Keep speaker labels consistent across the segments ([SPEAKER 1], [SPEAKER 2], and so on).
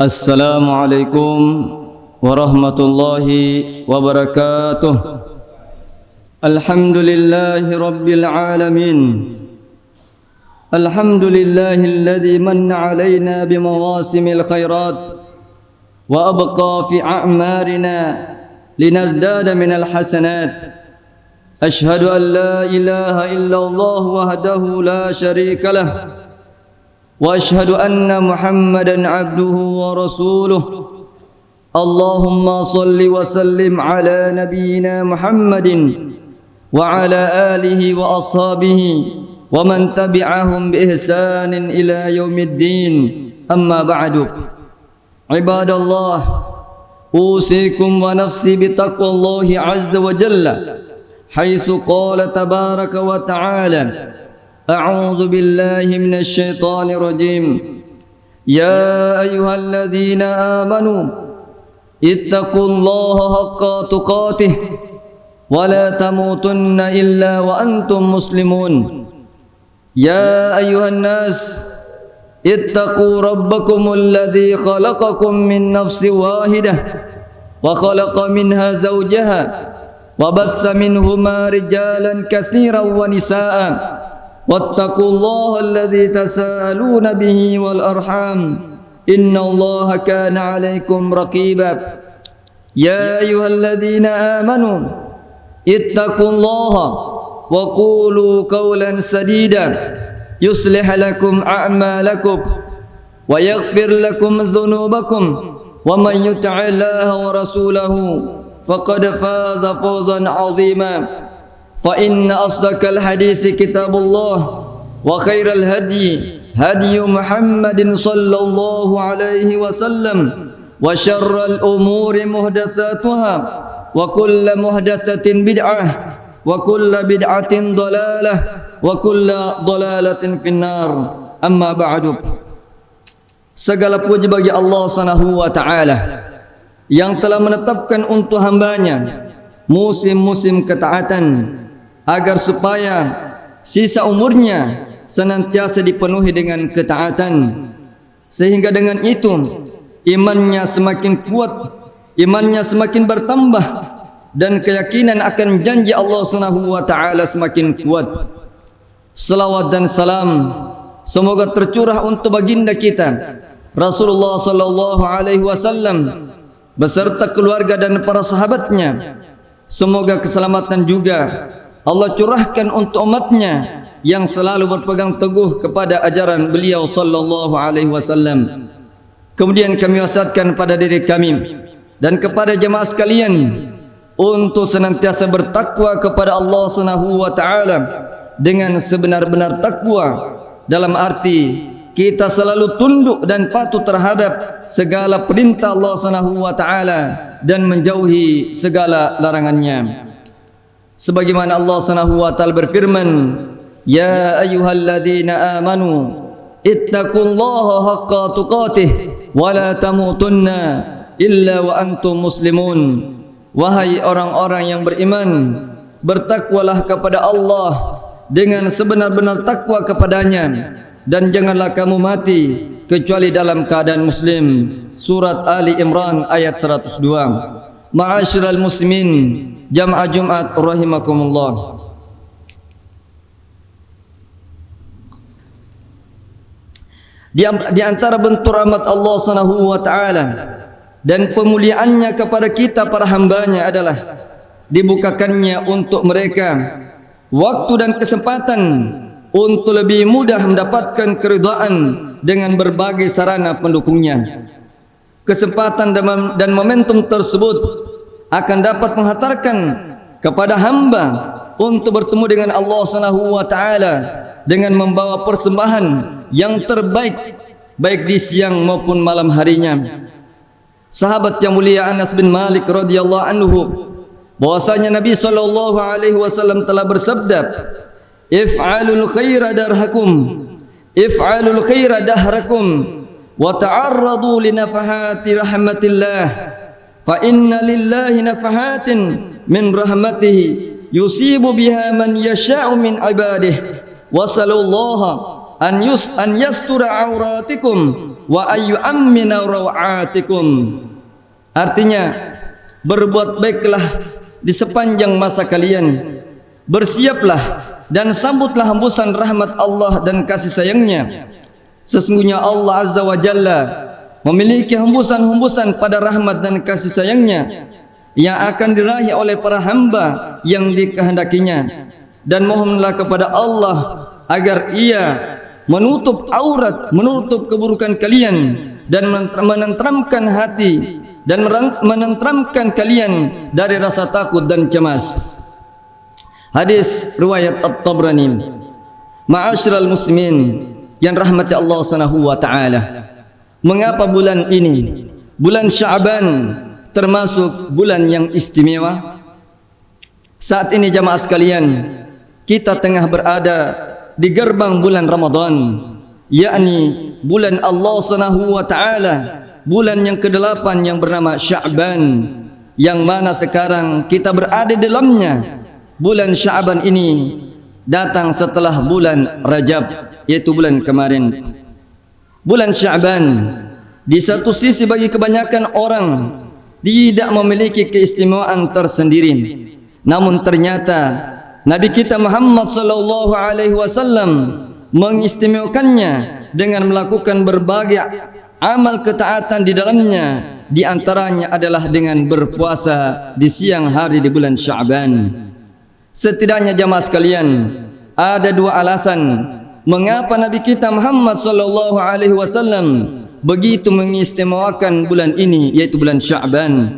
[SPEAKER 1] Assalamualaikum warahmatullahi wabarakatuh. Alhamdulillahi rabbil alamin. Alhamdulillahilladzi manna alaina bimawasimil khairat wa abqa fi a'marina linazdada minal hasanat. Ashhadu an la ilaha illallah wahdahu la syarika lah. وأشهد أن محمدًا عبده ورسوله. اللهم صل وسلم على نبينا محمد وعلى آله وأصحابه ومن تبعهم بإحسان إلى يوم الدين. أما بعد، عباد الله، أوصيكم ونفسي بتقوى الله عز وجل، حيث قال تبارك وتعالى: أعوذ بالله من الشيطان الرجيم. يا أيها الذين آمنوا اتقوا الله حق تقاته ولا تموتن إلا وأنتم مسلمون. يا أيها الناس اتقوا ربكم الذي خلقكم من نفس واحدة وخلق منها زوجها وبث منهما رجالا كثيرا ونساء واتقوا الله الذي تساءلون به والأرحام إن الله كان عليكم رقيبا. يا أيها الذين آمنوا اتقوا الله وقولوا قولا سديدا يصلح لكم أعمالكم ويغفر لكم ذنوبكم ومن يطع الله ورسوله فقد فاز فوزا عظيما. فإن أصدق الحديث كتاب الله وخير الهدي هدي محمد صلى الله عليه وسلم وشر الأمور محدثاتها وكل محدثة بدعة وكل بدعة ضلالة وكل ضلالة في النار. أما بعد. Segala puji bagi Allah Subhanahu wa taala yang telah menetapkan untuk hambanya musim-musim ketaatan, agar supaya sisa umurnya senantiasa dipenuhi dengan ketaatan, sehingga dengan itu imannya semakin kuat, imannya semakin bertambah, dan keyakinan akan janji Allah Subhanahu wa taala semakin kuat. Salawat dan salam semoga tercurah untuk baginda kita Rasulullah sallallahu alaihi wasallam beserta keluarga dan para sahabatnya. Semoga keselamatan juga Allah curahkan untuk umatnya yang selalu berpegang teguh kepada ajaran beliau sallallahu alaihi wasallam. Kemudian kami wasiatkan pada diri kami dan kepada jemaah sekalian untuk senantiasa bertakwa kepada Allah Subhanahu wa taala dengan sebenar-benar takwa, dalam arti kita selalu tunduk dan patuh terhadap segala perintah Allah Subhanahu wa taala dan menjauhi segala larangannya. Sebagaimana Allah Subhanahu wa taala berfirman, ya ayyuhalladzina amanu ittaqullaha haqqa tuqatih wa la tamutunna illa wa antum muslimun. Wahai orang-orang yang beriman, bertakwalah kepada Allah dengan sebenar-benar takwa kepadanya, dan janganlah kamu mati kecuali dalam keadaan muslim. Surat Ali Imran ayat 102. Ma'asyiral muslimin, jamaah Jumat rahimakumullah. Di antara bentuk rahmat Allah Subhanahu wa taala dan pemuliaannya kepada kita para hambanya adalah dibukakannya untuk mereka waktu dan kesempatan untuk lebih mudah mendapatkan keridhaan dengan berbagai sarana pendukungnya. Kesempatan dan momentum tersebut akan dapat menghantarkan kepada hamba untuk bertemu dengan Allah Subhanahu wa taala dengan membawa persembahan yang terbaik baik di siang maupun malam harinya. Sahabat yang mulia Anas bin Malik radhiyallahu anhu bahwasanya Nabi sallallahu alaihi wasallam telah bersabda, if'alul khaira darhakum, if'alul khaira dahrakum, wa ta'arradu li nafahati rahmatillah, fa inna lillahi nafahatin min rahmatihi yusibu biha man yasha'u min ibadihi, wa sallallahu an yastura auratikum wa ayyu'ammina raw'atikum. Artinya, berbuat baiklah di sepanjang masa kalian, bersiaplah dan sambutlah hembusan rahmat Allah dan kasih sayangnya. Sesungguhnya Allah Azza wa Jalla memiliki hembusan-hembusan pada rahmat dan kasih sayangnya yang akan diraih oleh para hamba yang dikehendakinya. Dan mohonlah kepada Allah agar Ia menutup aurat, menutup keburukan kalian, dan menenteramkan hati dan menenteramkan kalian dari rasa takut dan cemas. Hadis riwayat At-Tabrani. Ma'asyiral muslimin yang rahmati Allah Subhanahu wa taala, mengapa bulan ini, bulan Sya'ban, termasuk bulan yang istimewa? Saat ini jamaah sekalian, kita tengah berada di gerbang bulan Ramadan, yakni bulan Allah Subhanahu wa taala, bulan yang ke-8 yang bernama Sya'ban, yang mana sekarang kita berada di dalamnya. Bulan Sya'ban ini datang setelah bulan Rajab, yaitu bulan kemarin. Bulan Sya'ban di satu sisi bagi kebanyakan orang tidak memiliki keistimewaan tersendiri, namun ternyata Nabi kita Muhammad sallallahu alaihi wasallam mengistimewakannya dengan melakukan berbagai amal ketaatan di dalamnya. Di antaranya adalah dengan berpuasa di siang hari di bulan Sya'ban. Setidaknya jamaah sekalian, ada dua alasan mengapa Nabi kita Muhammad sallallahu alaihi wasallam begitu mengistimewakan bulan ini, yaitu bulan Sya'ban.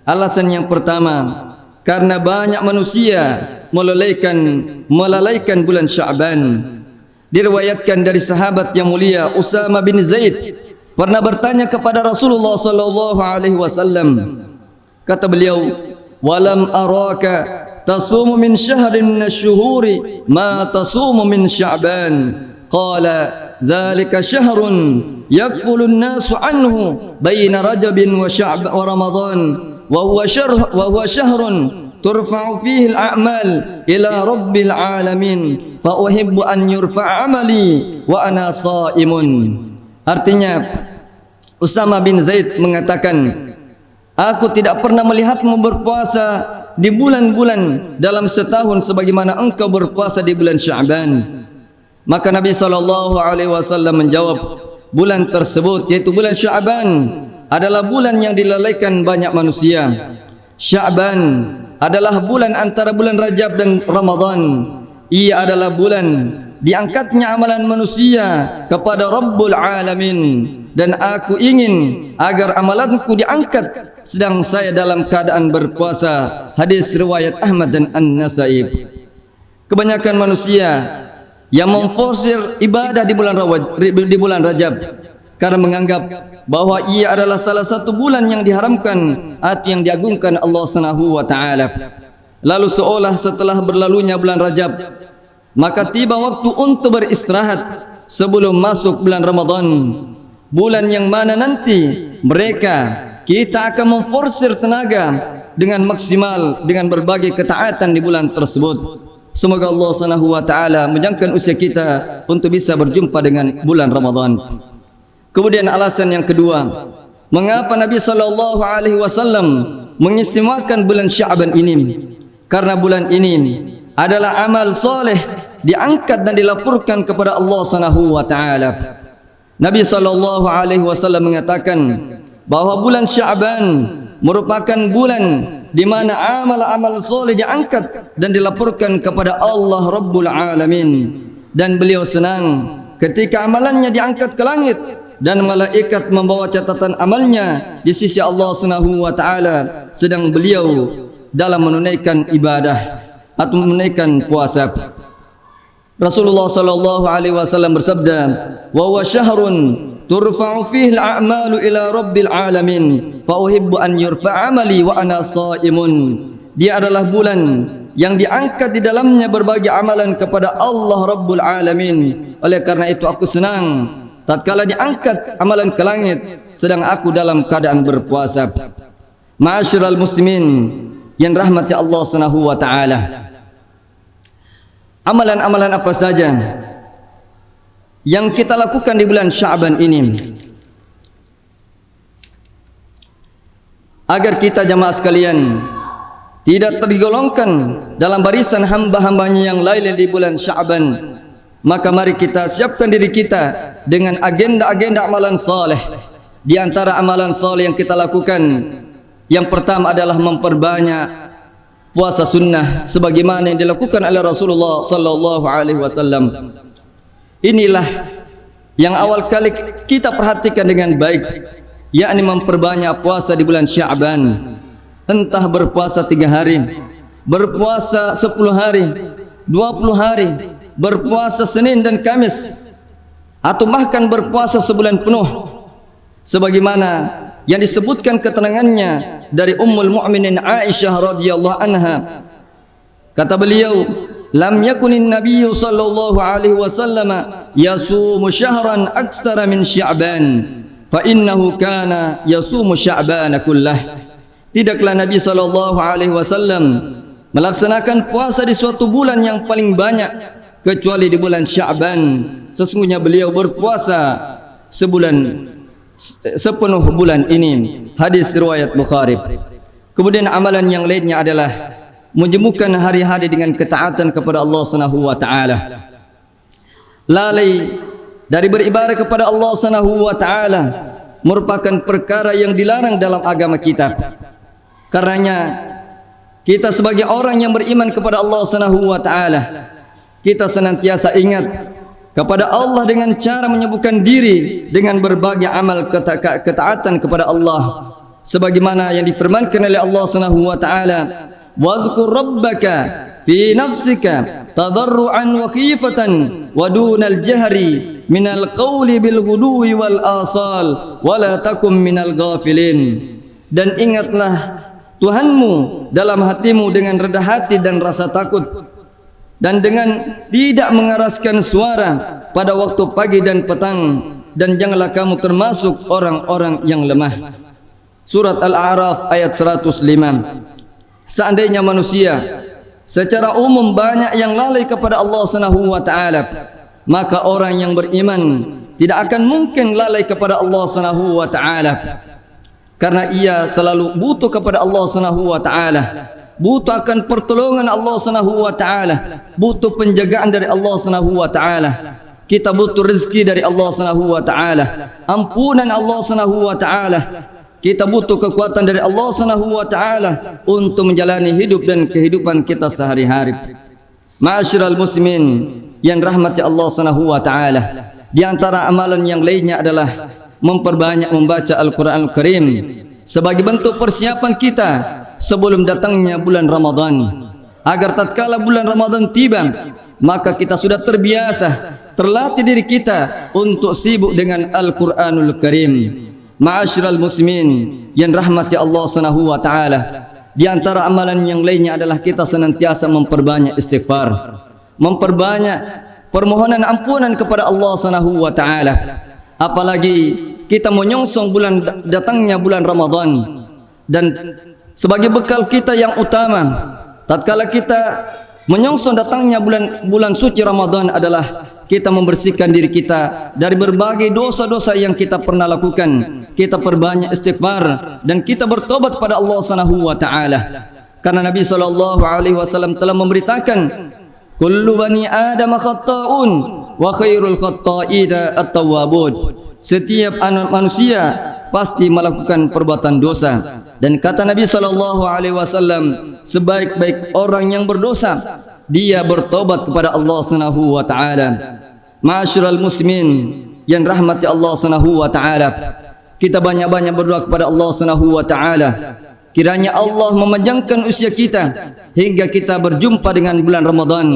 [SPEAKER 1] Alasan yang pertama, karena banyak manusia melalaikan bulan Sya'ban. Diriwayatkan dari sahabat yang mulia Usama bin Zaid pernah bertanya kepada Rasulullah sallallahu alaihi wasallam. Kata beliau, "Walam araka tasumu min syahrin minasy-syuhuri ma tasumu min Sya'ban." Qala, "Dzalika syahrun yakfulu an-nasu anhu baina Rajabin wa Sya'ban wa Ramadan, wa huwa syahrun turfa'u fihi al-a'mal ila rabbil alamin, fa uhibbu an yurfa'a amali wa ana sha'imun." Artinya, Usama bin Zaid mengatakan, "Aku tidak pernah melihatmu berpuasa di bulan-bulan dalam setahun sebagaimana engkau berpuasa di bulan Sya'ban." Maka Nabi SAW menjawab, bulan tersebut, yaitu bulan Sya'ban, adalah bulan yang dilalaikan banyak manusia. Sya'ban adalah bulan antara bulan Rajab dan Ramadan. Ia adalah bulan diangkatnya amalan manusia kepada Rabbul Alamin. Dan aku ingin agar amalanku diangkat sedang saya dalam keadaan berpuasa. Hadis riwayat Ahmad dan An-Nasa'i. Kebanyakan manusia yang memforsir ibadah di bulan Rajab karena menganggap bahwa ia adalah salah satu bulan yang diharamkan atau yang diagungkan Allah Subhanahu wa taala. Lalu seolah setelah berlalunya bulan Rajab, maka tiba waktu untuk beristirahat sebelum masuk bulan Ramadan, bulan yang mana nanti kita akan memforsir tenaga dengan maksimal dengan berbagai ketaatan di bulan tersebut. Semoga Allah Subhanahu wa taala menjangkan usia kita untuk bisa berjumpa dengan bulan Ramadan. Kemudian alasan yang kedua, mengapa Nabi sallallahu alaihi wasallam mengistimewakan bulan Sya'ban ini? Karena bulan ini adalah amal soleh diangkat dan dilaporkan kepada Allah Subhanahu wa taala. Nabi sallallahu alaihi wasallam mengatakan bahwa bulan Sya'ban merupakan bulan di mana amal-amal soleh diangkat dan dilaporkan kepada Allah Rabbul Alamin. Dan beliau senang ketika amalannya diangkat ke langit dan malaikat membawa catatan amalnya di sisi Allah Subhanahu wa taala sedang beliau dalam menunaikan ibadah atau menunaikan puasa. Rasulullah sallallahu alaihi wasallam bersabda, "Wa huwa syahrun turfa'u fihi al-a'malu ila rabbil alamin, fa uhibbu an yurfa'a amali wa ana sha'imun." Dia adalah bulan yang diangkat di dalamnya berbagai amalan kepada Allah Rabbul Alamin. Oleh karena itu aku senang tatkala diangkat amalan ke langit sedang aku dalam keadaan berpuasa. Ma'asyiral muslimin yang rahmati Allah Subhanahu wa taala, amalan-amalan apa saja yang kita lakukan di bulan Sya'ban ini agar kita jamaah sekalian tidak tergolongkan dalam barisan hamba-hambanya yang lain di bulan Sya'ban, maka mari kita siapkan diri kita dengan agenda-agenda amalan saleh. Di antara amalan saleh yang kita lakukan, yang pertama adalah memperbanyak puasa sunnah sebagaimana yang dilakukan oleh Rasulullah sallallahu alaihi wasallam. Inilah yang awal kali kita perhatikan dengan baik, yakni memperbanyak puasa di bulan Sya'ban. Entah berpuasa 3 hari, berpuasa 10 hari, 20 hari, berpuasa Senin dan Kamis, atau bahkan berpuasa sebulan penuh, sebagaimana yang disebutkan keterangannya dari Ummul Mukminin Aisyah radhiyallahu anha. Kata beliau, lam yakunin nabiyyu sallallahu alaihi wasallam yasumu syahran aktsara min Sya'ban, fa innahu kana yasumu Sya'ban kullah. Tidaklah Nabi sallallahu alaihi wasallam melaksanakan puasa di suatu bulan yang paling banyak kecuali di bulan Sya'ban. Sesungguhnya beliau berpuasa sepenuh bulan ini. Hadis riwayat Bukhari. Kemudian amalan yang lainnya adalah menjemukkan hari-hari dengan ketaatan kepada Allah Subhanahu wa taala. Lalai dari beribadah kepada Allah Subhanahu wa taala merupakan perkara yang dilarang dalam agama kita. Karenanya kita sebagai orang yang beriman kepada Allah Subhanahu wa taala, kita senantiasa ingat kepada Allah dengan cara menyibukkan diri dengan berbagai amal ketaatan kepada Allah, sebagaimana yang difirmankan oleh Allah Subhanahu wa taala, wazkur rabbaka fi nafsika tadarruan wa khifatan wa dunal jahri minal qawli bil ghudwi wal asal wa la takum minal ghafilin. Dan ingatlah Tuhanmu dalam hatimu dengan rendah hati dan rasa takut, dan dengan tidak mengeraskan suara pada waktu pagi dan petang, dan janganlah kamu termasuk orang-orang yang lemah. Surat Al-A'raf ayat 105. Seandainya manusia secara umum banyak yang lalai kepada Allah Subhanahu wa taala, maka orang yang beriman tidak akan mungkin lalai kepada Allah Subhanahu wa taala, karena ia selalu butuh kepada Allah Subhanahu wa taala, butuh akan pertolongan Allah Subhanahu wa taala, butuh penjagaan dari Allah Subhanahu wa taala. Kita butuh rezeki dari Allah Subhanahu wa taala, ampunan Allah Subhanahu wa taala. Kita butuh kekuatan dari Allah Subhanahu wa taala untuk menjalani hidup dan kehidupan kita sehari-hari. Ma'asyiral muslimin yang rahmati Allah Subhanahu wa taala, di antara amalan yang lainnya adalah memperbanyak membaca Al-Quran Al-Karim sebagai bentuk persiapan kita sebelum datangnya bulan Ramadan, agar tatkala bulan Ramadan tiba, maka kita sudah terbiasa, terlatih diri kita untuk sibuk dengan Al-Quranul Karim. Ma'asyiral muslimin yang rahmati Allah Subhanahu wa taala, di antara amalan yang lainnya adalah kita senantiasa memperbanyak istighfar, memperbanyak permohonan ampunan kepada Allah Subhanahu wa taala. Apalagi kita menyongsong datangnya bulan Ramadan, dan sebagai bekal kita yang utama tatkala kita menyongsong datangnya bulan suci Ramadan adalah kita membersihkan diri kita dari berbagai dosa-dosa yang kita pernah lakukan. Kita perbanyak istighfar dan kita bertobat kepada Allah Subhanahu wa taala. Karena Nabi sallallahu alaihi wasallam telah memberitakan, kullu bani Adam khata'un wa khairul khata'ina at-tawwabun. Setiap anak manusia pasti melakukan perbuatan dosa, dan kata Nabi sallallahu alaihi wasallam, sebaik-baik orang yang berdosa dia bertobat kepada Allah Subhanahu wa taala. Ma'asyiral muslimin yang rahmati Allah Subhanahu wa taala, kita banyak-banyak berdoa kepada Allah Subhanahu wa taala, kiranya Allah memanjangkan usia kita hingga kita berjumpa dengan bulan Ramadan,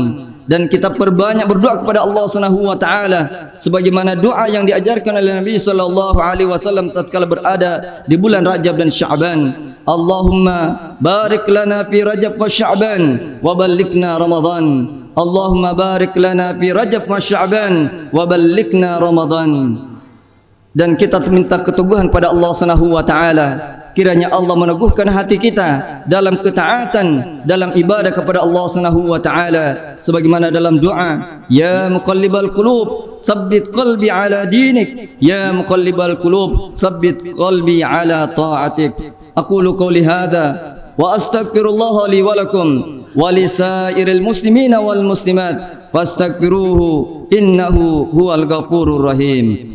[SPEAKER 1] dan kita perbanyak berdoa kepada Allah Subhanahu wa taala sebagaimana doa yang diajarkan oleh Nabi sallallahu alaihi wasallam tatkala berada di bulan Rajab dan Sya'ban. Allahumma barik lana fi Rajab wa Sya'ban wa ballighna Ramadan. Allahumma barik lana fi Rajab wa Sya'ban wa ballighna Ramadan. Dan kita minta keteguhan pada Allah Subhanahu wa taala, kiranya Allah meneguhkan hati kita dalam ketaatan, dalam ibadah kepada Allah Subhanahu wa taala, sebagaimana dalam doa, ya muqallibal qulub tsabbit qalbi ala dinik, ya muqallibal qulub tsabbit qalbi ala ta'atik. aqulu qouli hadza wa astaghfirullah li wa lakum wa lisairil muslimina wal muslimat fastaghfiruhu innahu huwal ghafurur rahim.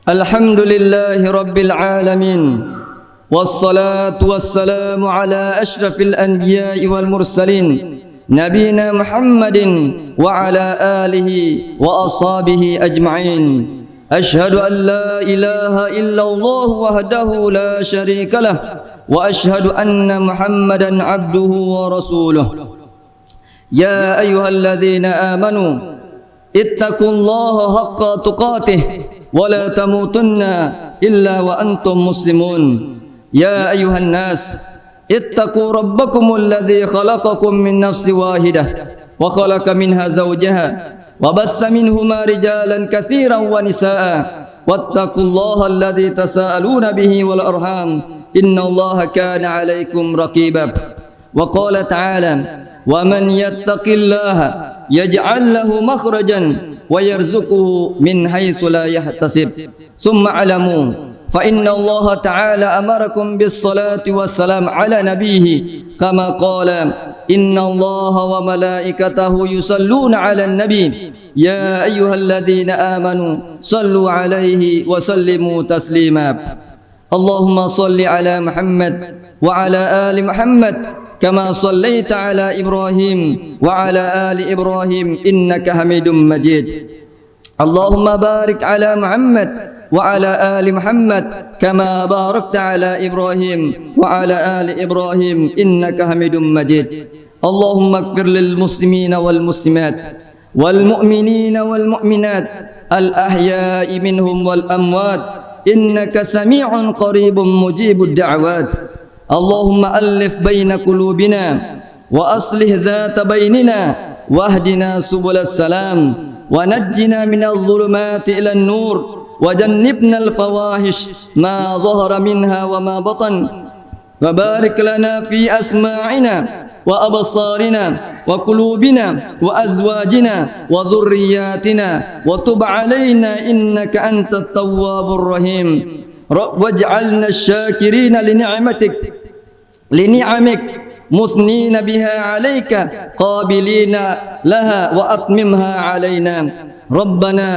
[SPEAKER 1] Alhamdulillahi rabbil alamin, wassalatu wassalamu ala ashrafil anbiya'i wal mursalin, nabiyina Muhammadin wa ala alihi wa ashabihi ajma'in. Ashhadu an la ilaha illallah wahdahu la syarika lah, wa ashhadu anna Muhammadan abduhu wa rasuluh. Ya ayyuhalladzina amanu ittaqullaha haqqa tuqatih wa la tamutunna illa wa antum muslimun. Ya ayyuhan nas ittaqu rabbakumul ladzi khalaqakum min nafsin wahidah wa khalaqa minha zawjaha wa bassa minhuma rijalan katsiran wa nisaa wattaqullaha alladzi tasaaluna bihi wal arham innallaha kana 'alaikum raqiba. Wa qala ta'ala wa man yattaqillaha yaj'al lahu makhrajan wa yarzuquhu min haitsu la yahtasib. Summa 'alamu fa inna Allah ta'ala amarakum bis salati wassalam ala nabiyhi kama qala inna Allah wa malaikatahu yusalluna 'alan nabi ya ayyuhalladzina amanu sallu 'alaihi wa sallimu taslima. Allahumma salli 'ala Muhammad wa 'ala ali Muhammad kama sallaita 'ala Ibrahim wa 'ala ali Ibrahim innaka Hamidum Majid. Allahumma barik 'ala Muhammad wa 'ala ali Muhammad kama barakta 'ala Ibrahim wa 'ala ali Ibrahim innaka Hamidum Majid. Allahumma ighfir lil muslimina wal muslimat wal mu'minina wal mu'minat al ahya'i minhum wal amwat innaka sami'un qaribun mujibud da'wat. Allahumma alif baina qulubina wa aslih dhata bainina wahdina subulas salam wa najjina minadh dhulumati ilan nur wa jannibna al fawahish ma dhahara minha wa ma batan wa barik lana fi asma'ina wa absarina wa qulubina wa azwajina wa dhurriyyatina wa tub alaina innaka antat tawwabur rahim. Waj'alna syakirina li ni'amik musnina biha 'alaika qabilina laha wa atmimha 'alaina. Rabbana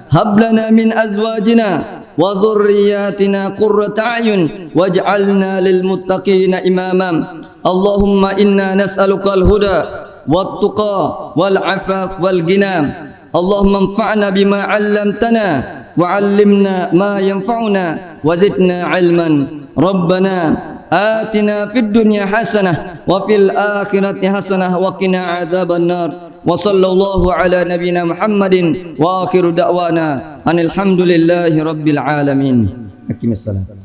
[SPEAKER 1] hab lana min azwajina wa dhurriyyatina qurrata a'yun waj'alna lil muttaqina imama. Allahumma inna nas'aluka al-huda wat tuqa wal 'afaf wal ghina. Allahumma anfa'na bima 'allamtana wa 'allimna ma yanfa'una wa zidna 'ilman. Rabbana atina fid dunya hasanah wa fil akhirati hasanah wa qina 'adzaban nar. Wa sallallahu ala nabiyyina Muhammadin wa akhiru da'wana anil hamdulillahi rabbil alamin. Aqimissalam.